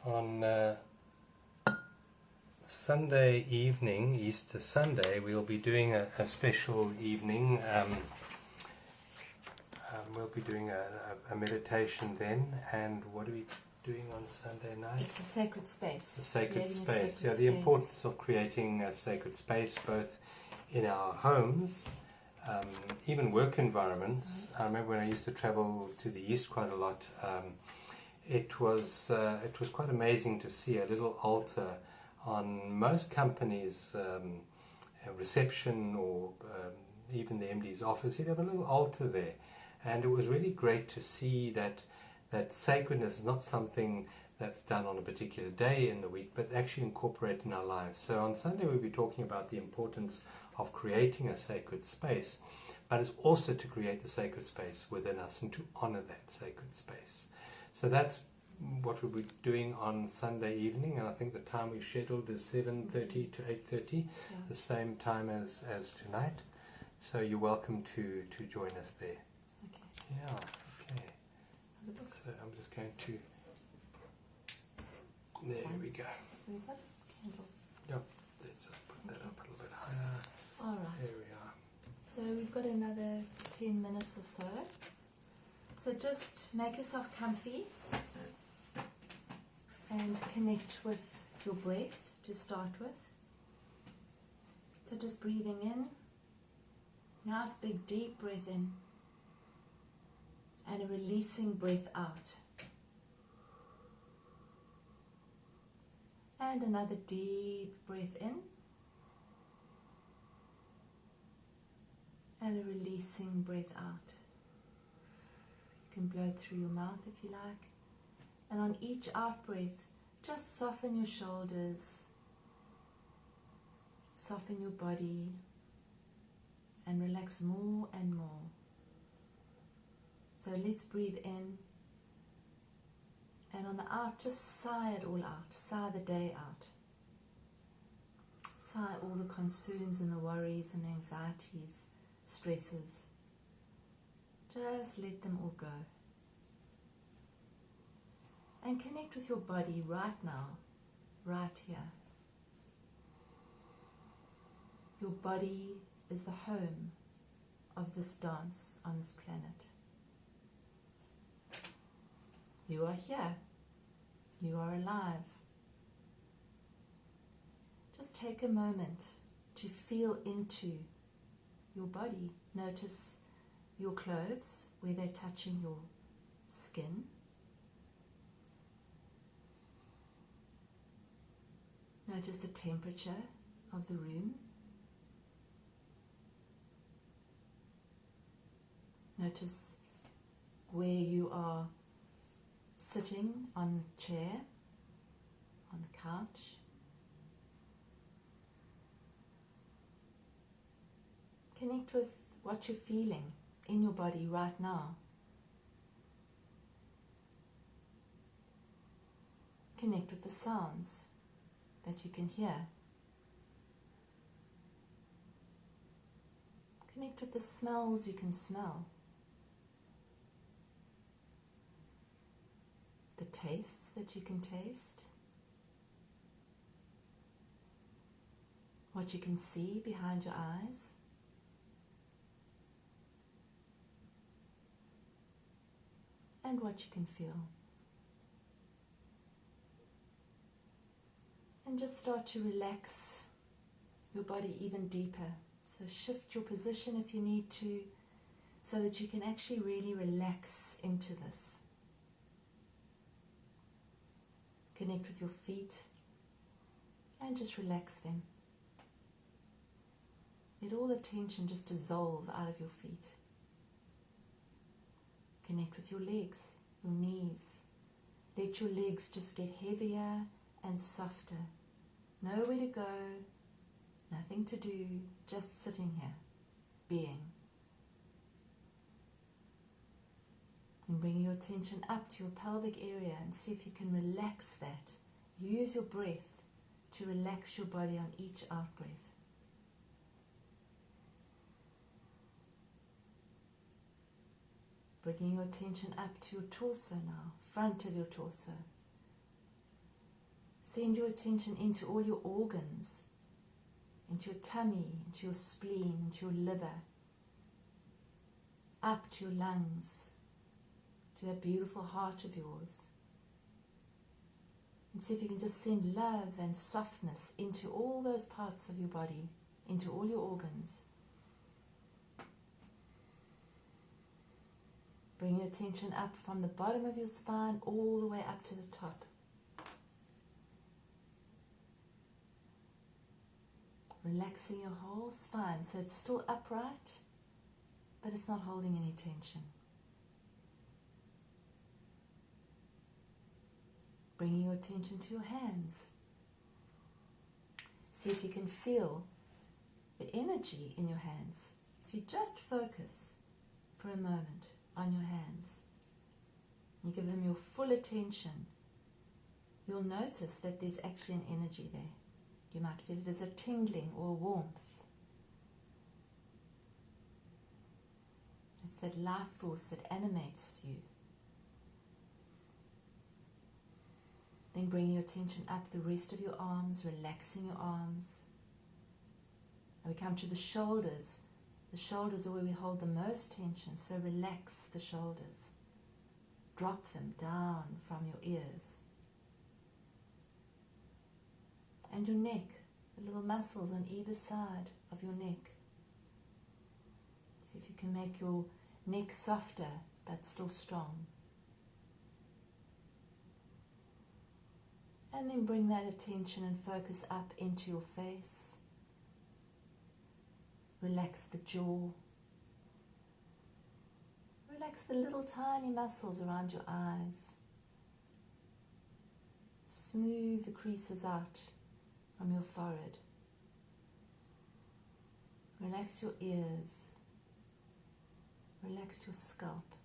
Speaker 1: On Sunday evening, Easter Sunday, we'll be doing a special evening. We'll be doing a meditation then. And what are we doing on Sunday night?
Speaker 2: It's a sacred space.
Speaker 1: The sacred
Speaker 2: Creating
Speaker 1: space.
Speaker 2: sacred
Speaker 1: The importance of creating a sacred space, both in our homes, even work environments. I remember when I used to travel to the east quite a lot. It was quite amazing to see a little altar on most companies' reception or even the MD's office. He'd have a little altar there, and it was really great to see that sacredness is not something that's done on a particular day in the week, but actually incorporated in our lives. So on Sunday we'll be talking about the importance of creating a sacred space, but it's also to create the sacred space within us and to honor that sacred space. So that's what we'll be doing on Sunday evening, and I think the time we've scheduled is 7:30 to 8:30, the same time as tonight. So you're welcome to join us there.
Speaker 2: Okay.
Speaker 1: Yeah, okay. So I'm just going to... There we go.
Speaker 2: We've got candle.
Speaker 1: Yep, let's put that up a little bit higher.
Speaker 2: Alright.
Speaker 1: There we are.
Speaker 2: So we've got another 10 minutes or so. So just make yourself comfy and connect with your breath to start with. So just breathing in. Nice big deep breath in. And a releasing breath out. And another deep breath in. And a releasing breath out. You can blow it through your mouth if you like. And on each out breath, just soften your shoulders, soften your body, and relax more and more. So let's breathe in. And on the out, just sigh it all out. Sigh the day out. Sigh all the concerns and the worries and anxieties, stresses. Just let them all go. And connect with your body right now, right here. Your body is the home of this dance on this planet. You are here. You are alive. Just take a moment to feel into your body. Notice your clothes, where they're touching your skin. Notice the temperature of the room. Notice where you are sitting on the chair, on the couch. Connect with what you're feeling in your body right now. Connect with the sounds that you can hear. Connect with the smells you can smell. The tastes that you can taste. What you can see behind your eyes. And what you can feel. And just start to relax your body even deeper. So shift your position if you need to, so that you can actually really relax into this. Connect with your feet and just relax them. Let all the tension just dissolve out of your feet. Connect with your legs, your knees. Let your legs just get heavier and softer. Nowhere to go, nothing to do, just sitting here, being. And bring your attention up to your pelvic area and see if you can relax that. Use your breath to relax your body on each out-breath. Bringing your attention up to your torso now, front of your torso. Send your attention into all your organs, into your tummy, into your spleen, into your liver, up to your lungs, to that beautiful heart of yours. And see if you can just send love and softness into all those parts of your body, into all your organs. Bring your attention up from the bottom of your spine all the way up to the top. Relaxing your whole spine so it's still upright, but it's not holding any tension. Bringing your attention to your hands. See if you can feel the energy in your hands. If you just focus for a moment on your hands, you give them your full attention, you'll notice that there's actually an energy there. You might feel it as a tingling or a warmth. It's that life force that animates you. Then bring your attention up the rest of your arms, relaxing your arms. And we come to the shoulders. The shoulders are where we hold the most tension, so relax the shoulders. Drop them down from your ears. And your neck, the little muscles on either side of your neck. See if you can make your neck softer but still strong. And then bring that attention and focus up into your face. Relax the jaw. Relax the little tiny muscles around your eyes. Smooth the creases out from your forehead. Relax your ears. Relax your scalp.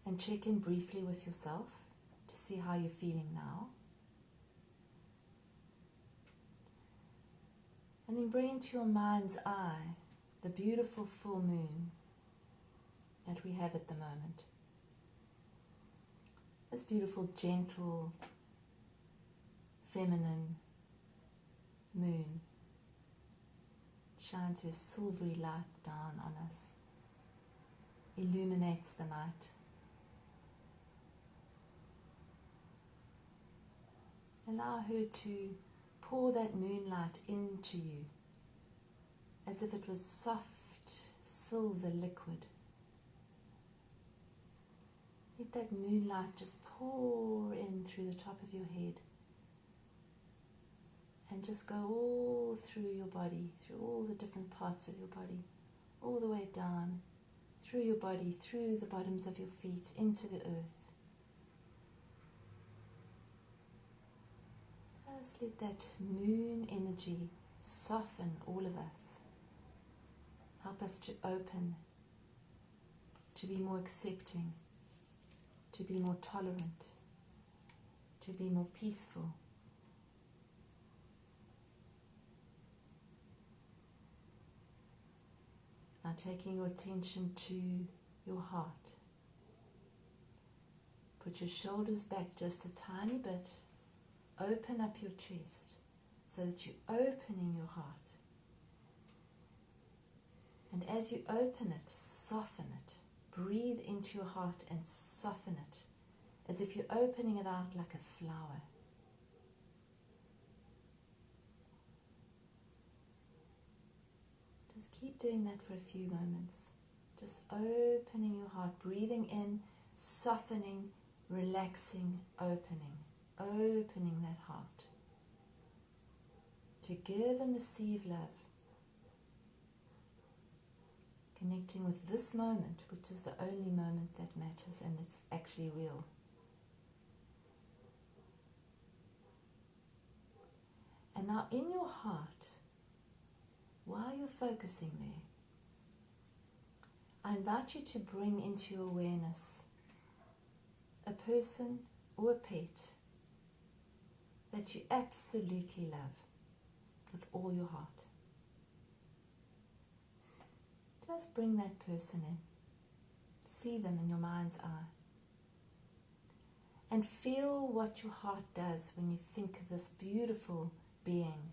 Speaker 2: And check in briefly with yourself to see how you're feeling now. And then bring into your mind's eye the beautiful full moon that we have at the moment. This beautiful, gentle, feminine moon shines her silvery light down on us, illuminates the night. Allow her to pour that moonlight into you as if it was soft, silver liquid. Let that moonlight just pour in through the top of your head and just go all through your body, through all the different parts of your body, all the way down, through your body, through the bottoms of your feet, into the earth. Just let that moon energy soften all of us. Help us to open, to be more accepting, to be more tolerant, to be more peaceful. Now taking your attention to your heart. Put your shoulders back just a tiny bit. Open up your chest so that you're opening your heart. And as you open it, soften it. Breathe into your heart and soften it as if you're opening it out like a flower. Just keep doing that for a few moments. Just opening your heart, breathing in, softening, relaxing, opening that heart to give and receive love. Connecting with this moment, which is the only moment that matters and it's actually real. And now in your heart, while you're focusing there, I invite you to bring into your awareness a person or a pet that you absolutely love with all your heart. Just bring that person in. See them in your mind's eye. And feel what your heart does when you think of this beautiful being.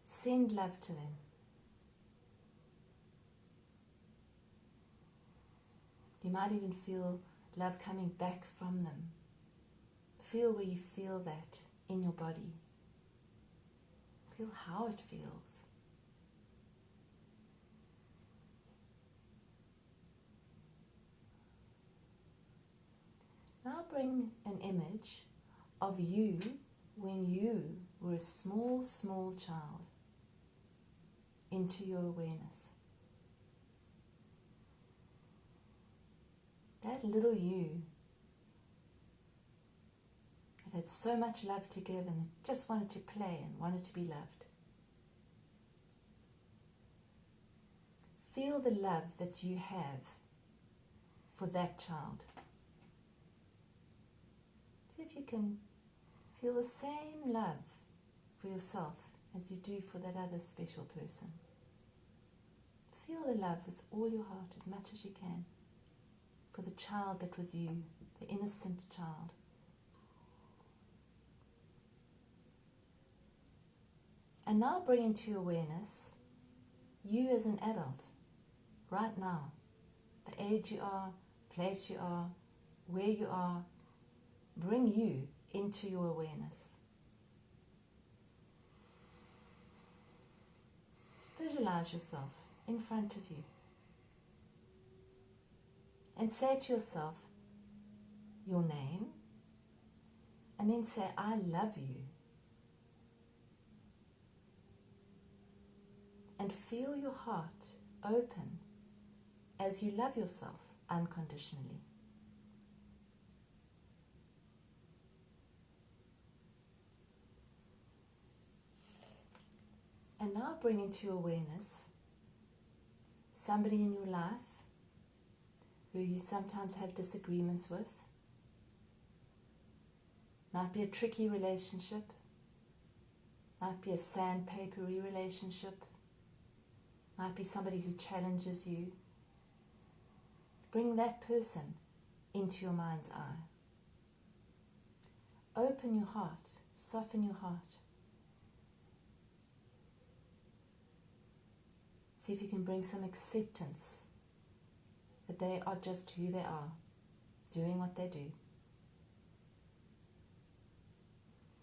Speaker 2: Send love to them. You might even feel love coming back from them. Feel where you feel that in your body. Feel how it feels. Now bring an image of you when you were a small, small child into your awareness. That little you that had so much love to give and just wanted to play and wanted to be loved. Feel the love that you have for that child. See if you can feel the same love for yourself as you do for that other special person. Feel the love with all your heart as much as you can for the child that was you, the innocent child. And now bring into your awareness you as an adult, right now, the age you are, place you are, where you are. Bring you into your awareness. Visualize yourself in front of you. And say to yourself your name. And then say, I love you. And feel your heart open as you love yourself unconditionally. And now bring into your awareness somebody in your life who you sometimes have disagreements with. Might be a tricky relationship. Might be a sandpapery relationship. Might be somebody who challenges you. Bring that person into your mind's eye. Open your heart. Soften your heart. See if you can bring some acceptance that they are just who they are, doing what they do.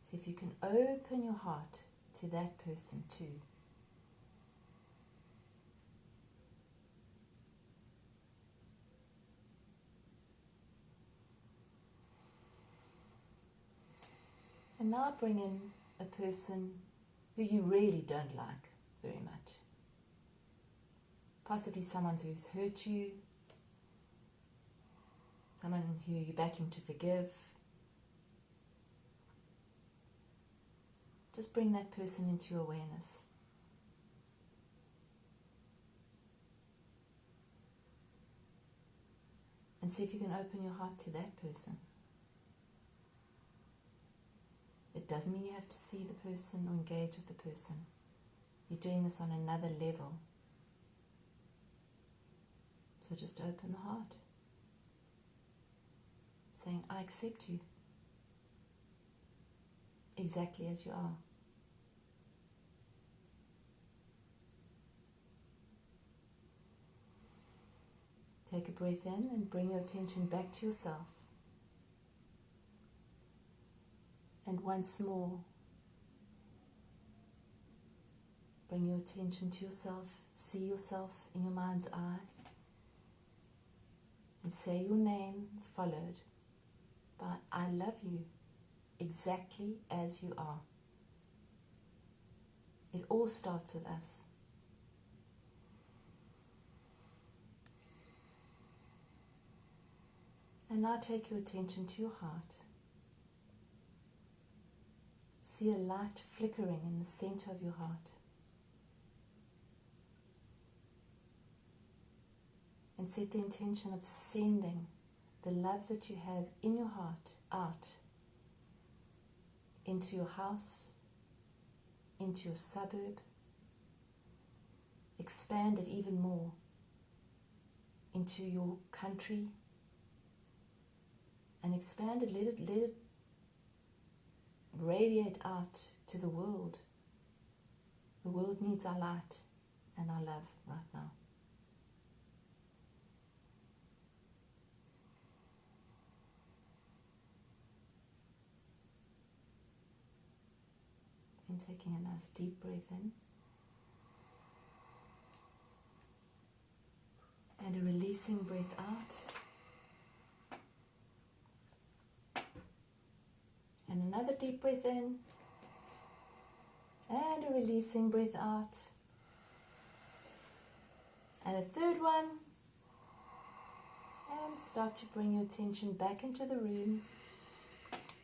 Speaker 2: See if you can open your heart to that person too. And now bring in a person who you really don't like very much. Possibly someone who's hurt you, someone who you're battling to forgive. Just bring that person into your awareness. And see if you can open your heart to that person. It doesn't mean you have to see the person or engage with the person. You're doing this on another level. So just open the heart. Saying, I accept you. Exactly as you are. Take a breath in and bring your attention back to yourself. And once more, bring your attention to yourself. See yourself in your mind's eye. And say your name followed by I love you exactly as you are. It all starts with us. And now take your attention to your heart. See a light flickering in the center of your heart. And set the intention of sending the love that you have in your heart out into your house, into your suburb. Expand it even more into your country, and expand it, let it radiate out to the world. The world needs our light and our love right now. And taking a nice deep breath in. And a releasing breath out. And another deep breath in. And a releasing breath out. And a third one. And start to bring your attention back into the room.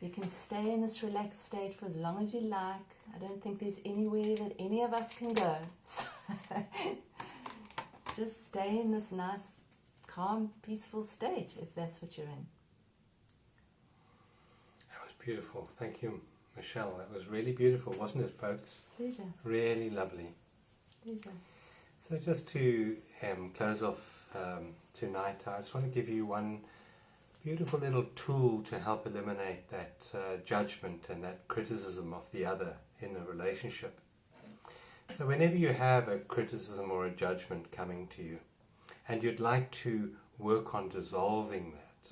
Speaker 2: You can stay in this relaxed state for as long as you like. I don't think there's anywhere that any of us can go. So just stay in this nice, calm, peaceful state if that's what you're in.
Speaker 1: That was beautiful. Thank you, Michelle. That was really beautiful, wasn't it, folks?
Speaker 2: Pleasure.
Speaker 1: Really lovely.
Speaker 2: Pleasure.
Speaker 1: So just to close off tonight, I just want to give you one beautiful little tool to help eliminate that judgment and that criticism of the other in a relationship. So whenever you have a criticism or a judgment coming to you and you'd like to work on dissolving that,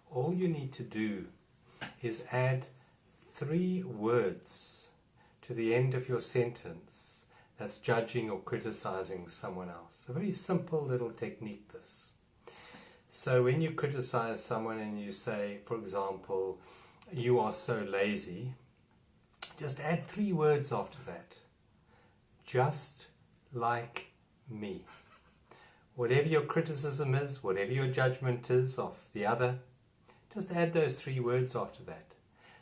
Speaker 1: all you need to do is add 3 words to the end of your sentence that's judging or criticizing someone else. A very simple little technique, this. So when you criticize someone and you say, for example, you are so lazy, just add 3 words after that. Just like me. Whatever your criticism is, whatever your judgment is of the other, just add those 3 words after that.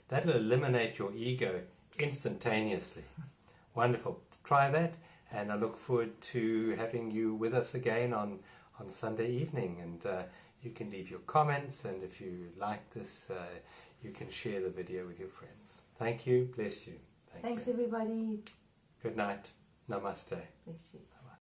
Speaker 1: That'll eliminate your ego instantaneously. Wonderful. Try that, and I look forward to having you with us again on Sunday evening. And you can leave your comments, and if you like this, you can share the video with your friends. Thank you. Bless you.
Speaker 2: Thanks, everybody.
Speaker 1: Good night. Namaste.
Speaker 2: Bless you.